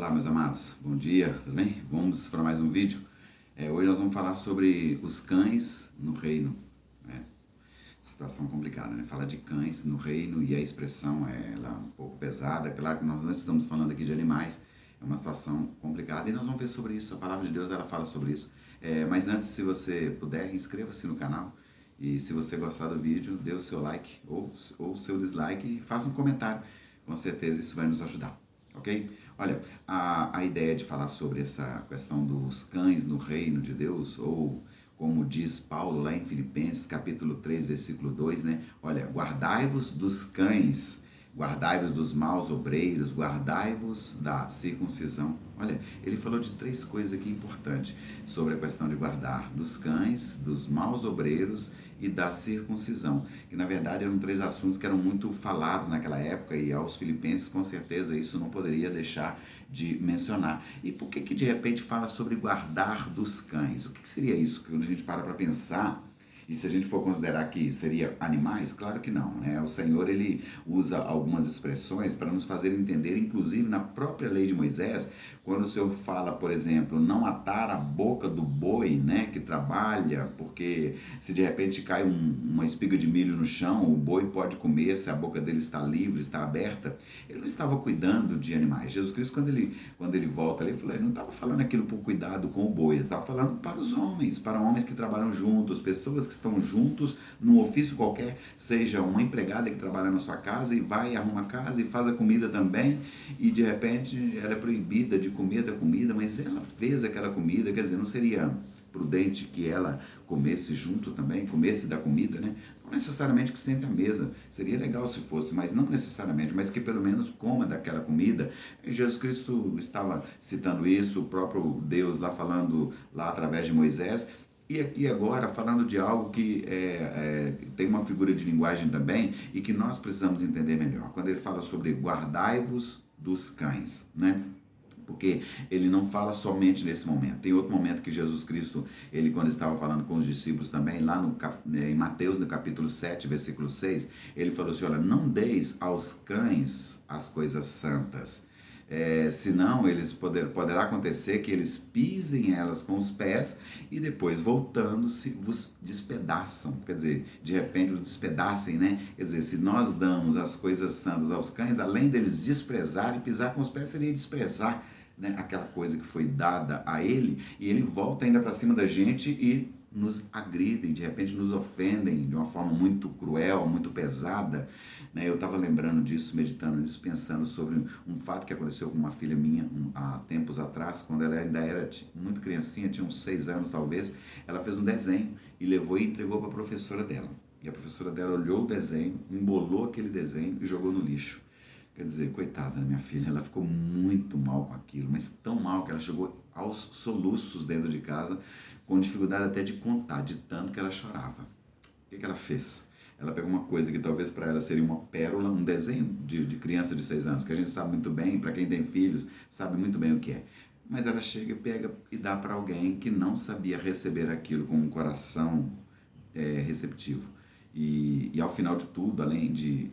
Olá, meus amados, bom dia, tudo bem? Vamos para mais um vídeo. Hoje nós vamos falar sobre os cães no reino. É, situação complicada, né? Falar de cães no reino e a expressão ela é um pouco pesada. Claro que nós não estamos falando aqui de animais, é uma situação complicada e nós vamos ver sobre isso. A palavra de Deus ela fala sobre isso. Mas antes, se você puder, inscreva-se no canal. E se você gostar do vídeo, dê o seu like ou o seu dislike e faça um comentário. Com certeza isso vai nos ajudar. Ok? Olha, a ideia de falar sobre essa questão dos cães no reino de Deus, ou como diz Paulo lá em Filipenses, capítulo 3, versículo 2, né? Olha, guardai-vos dos cães, guardai-vos dos maus obreiros, guardai-vos da circuncisão. Olha, ele falou de três coisas aqui importantes sobre a questão de guardar: dos cães, dos maus obreiros e da circuncisão, que na verdade eram três assuntos que eram muito falados naquela época e aos filipenses com certeza isso não poderia deixar de mencionar. E por que de repente fala sobre guardar dos cães? O que seria isso? Quando a gente para pensar, e se a gente for considerar que seria animais, claro que não, né? O Senhor, ele usa algumas expressões para nos fazer entender, inclusive na própria lei de Moisés, quando o Senhor fala, por exemplo, não atar a boca do boi, né, que trabalha, porque se de repente cai uma espiga de milho no chão, o boi pode comer se a boca dele está livre, está aberta. Ele não estava cuidando de animais. Jesus Cristo, quando ele volta ali, ele não estava falando aquilo por cuidado com o boi, ele estava falando para os homens, para homens que trabalham juntos, pessoas que estão juntos num ofício qualquer, seja uma empregada que trabalha na sua casa e vai, arruma a casa e faz a comida também, e de repente ela é proibida de comer da comida, mas ela fez aquela comida, quer dizer, não seria prudente que ela comesse junto também, comesse da comida, né? Não necessariamente que sente à mesa, seria legal se fosse, mas não necessariamente, mas que pelo menos coma daquela comida. E Jesus Cristo estava citando isso, o próprio Deus lá falando lá através de Moisés, e aqui agora falando de algo que tem uma figura de linguagem também e que nós precisamos entender melhor. Quando ele fala sobre guardai-vos dos cães, né? Porque ele não fala somente nesse momento. Tem outro momento que Jesus Cristo, ele quando estava falando com os discípulos também, lá em Mateus, no capítulo 7, versículo 6, ele falou assim, olha, não deis aos cães as coisas santas, senão poderá acontecer que eles pisem elas com os pés e depois voltando-se vos despedaçam, quer dizer, de repente os despedacem, né? Quer dizer, se nós damos as coisas santas aos cães, além deles desprezarem, pisar com os pés seria desprezar, né, aquela coisa que foi dada a ele, e ele volta ainda para cima da gente e nos agridem, de repente nos ofendem de uma forma muito cruel, muito pesada, né? Eu estava lembrando disso, meditando nisso, pensando sobre um fato que aconteceu com uma filha minha há tempos atrás, quando ela ainda era muito criancinha, tinha uns 6 anos talvez. Ela fez um desenho e levou e entregou para a professora dela, e a professora dela olhou o desenho, embolou aquele desenho e jogou no lixo. Quer dizer, coitada da minha filha, ela ficou muito mal com aquilo, mas tão mal que ela chegou aos soluços dentro de casa, com dificuldade até de contar, de tanto que ela chorava. O que ela fez? Ela pegou uma coisa que talvez para ela seria uma pérola, um desenho de criança de 6 anos, que a gente sabe muito bem, para quem tem filhos, sabe muito bem o que é. Mas ela chega, pega e dá para alguém que não sabia receber aquilo com um coração receptivo. E ao final de tudo, além de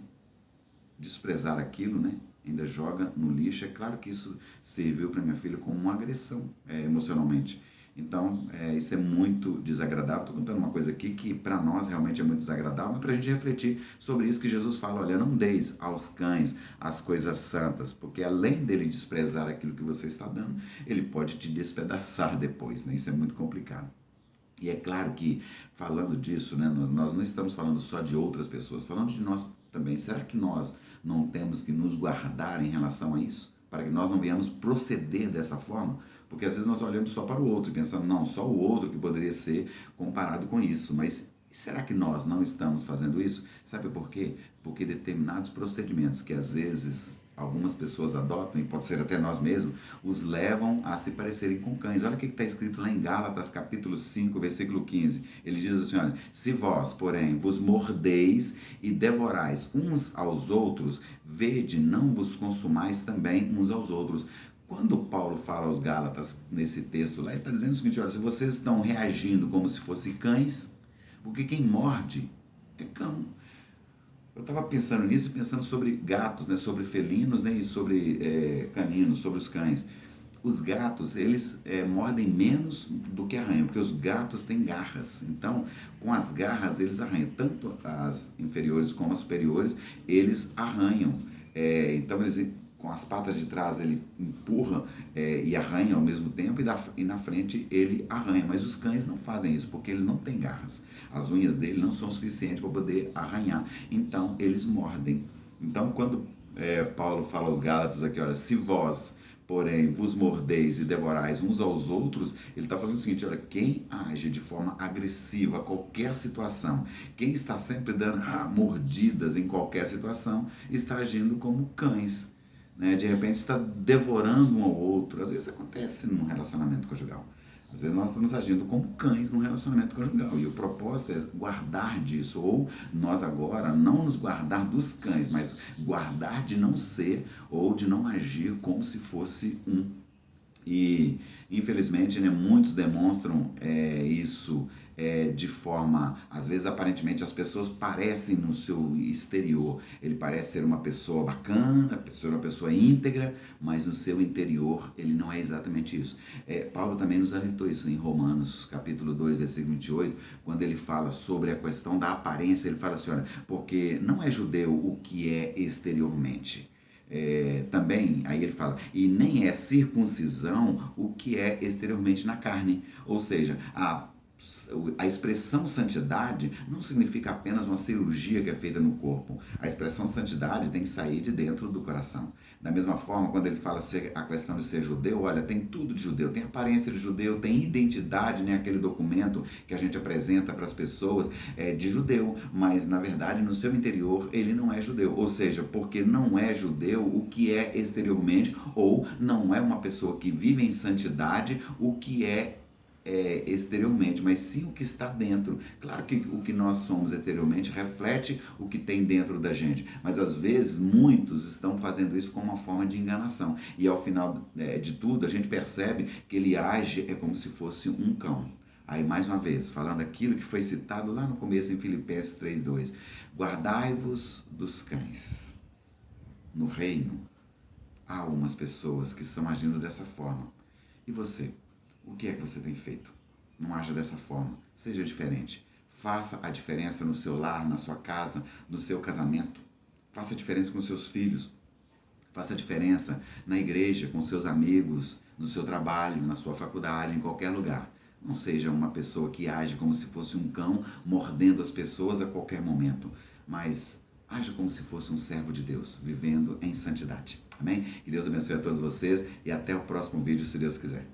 desprezar aquilo, né, ainda joga no lixo. É claro que isso serviu para minha filha como uma agressão emocionalmente. Então, isso é muito desagradável. Estou contando uma coisa aqui que para nós realmente é muito desagradável, mas para a gente refletir sobre isso que Jesus fala, olha, não deis aos cães as coisas santas, porque além dele desprezar aquilo que você está dando, ele pode te despedaçar depois, né? Isso é muito complicado. E é claro que, falando disso, né, nós não estamos falando só de outras pessoas, falando de nós também. Será que nós não temos que nos guardar em relação a isso? Para que nós não venhamos proceder dessa forma? Porque às vezes nós olhamos só para o outro e pensamos, não, só o outro que poderia ser comparado com isso. Mas será que nós não estamos fazendo isso? Sabe por quê? Porque determinados procedimentos que às vezes algumas pessoas adotam, e pode ser até nós mesmos, os levam a se parecerem com cães. Olha o que está escrito lá em Gálatas, capítulo 5, versículo 15. Ele diz assim, olha, se vós, porém, vos mordeis e devorais uns aos outros, vede, não vos consumais também uns aos outros. Quando Paulo fala aos Gálatas, nesse texto lá, ele está dizendo o seguinte, olha, se vocês estão reagindo como se fossem cães, porque quem morde é cão. Eu estava pensando nisso, pensando sobre gatos, né, sobre felinos, né, e sobre caninos, sobre os cães. Os gatos, eles mordem menos do que arranham, porque os gatos têm garras. Então, com as garras, eles arranham. Tanto as inferiores como as superiores, eles arranham. Então, eles, com as patas de trás, ele empurra e arranha ao mesmo tempo, e na frente ele arranha. Mas os cães não fazem isso, porque eles não têm garras. As unhas dele não são suficientes para poder arranhar. Então, eles mordem. Então, quando Paulo fala aos Gálatas aqui, olha, se vós porém vos mordeis e devorais uns aos outros, ele está falando o seguinte, olha, quem age de forma agressiva a qualquer situação, quem está sempre dando mordidas em qualquer situação, está agindo como cães, né? De repente está devorando um ao outro. Às vezes acontece num relacionamento conjugal. Às vezes nós estamos agindo como cães num relacionamento conjugal e o propósito é guardar disso, ou nós agora não nos guardar dos cães, mas guardar de não ser ou de não agir como se fosse um. E infelizmente, né, muitos demonstram isso de forma, às vezes aparentemente as pessoas parecem no seu exterior, ele parece ser uma pessoa bacana, uma pessoa íntegra, mas no seu interior ele não é exatamente isso. Paulo também nos alertou isso em Romanos capítulo 2, versículo 28, quando ele fala sobre a questão da aparência, ele fala assim, olha, porque não é judeu o que é exteriormente. Também, aí ele fala, e nem é circuncisão o que é exteriormente na carne. Ou seja, a expressão santidade não significa apenas uma cirurgia que é feita no corpo. A expressão santidade tem que sair de dentro do coração. Da mesma forma, quando ele fala a questão de ser judeu, olha, tem tudo de judeu, tem aparência de judeu, tem identidade, né, aquele documento que a gente apresenta para as pessoas de judeu, mas na verdade no seu interior ele não é judeu. Ou seja, porque não é judeu o que é exteriormente, ou não é uma pessoa que vive em santidade o que é exteriormente, mas sim o que está dentro. Claro que o que nós somos exteriormente reflete o que tem dentro da gente, mas às vezes muitos estão fazendo isso como uma forma de enganação, e ao final de tudo a gente percebe que ele age como se fosse um cão. Aí mais uma vez, falando aquilo que foi citado lá no começo em Filipenses 3:2, guardai-vos dos cães. No reino há algumas pessoas que estão agindo dessa forma. E você? O que é que você tem feito? Não haja dessa forma. Seja diferente. Faça a diferença no seu lar, na sua casa, no seu casamento. Faça a diferença com seus filhos. Faça a diferença na igreja, com seus amigos, no seu trabalho, na sua faculdade, em qualquer lugar. Não seja uma pessoa que age como se fosse um cão, mordendo as pessoas a qualquer momento. Mas haja como se fosse um servo de Deus, vivendo em santidade. Amém? Que Deus abençoe a todos vocês e até o próximo vídeo, se Deus quiser.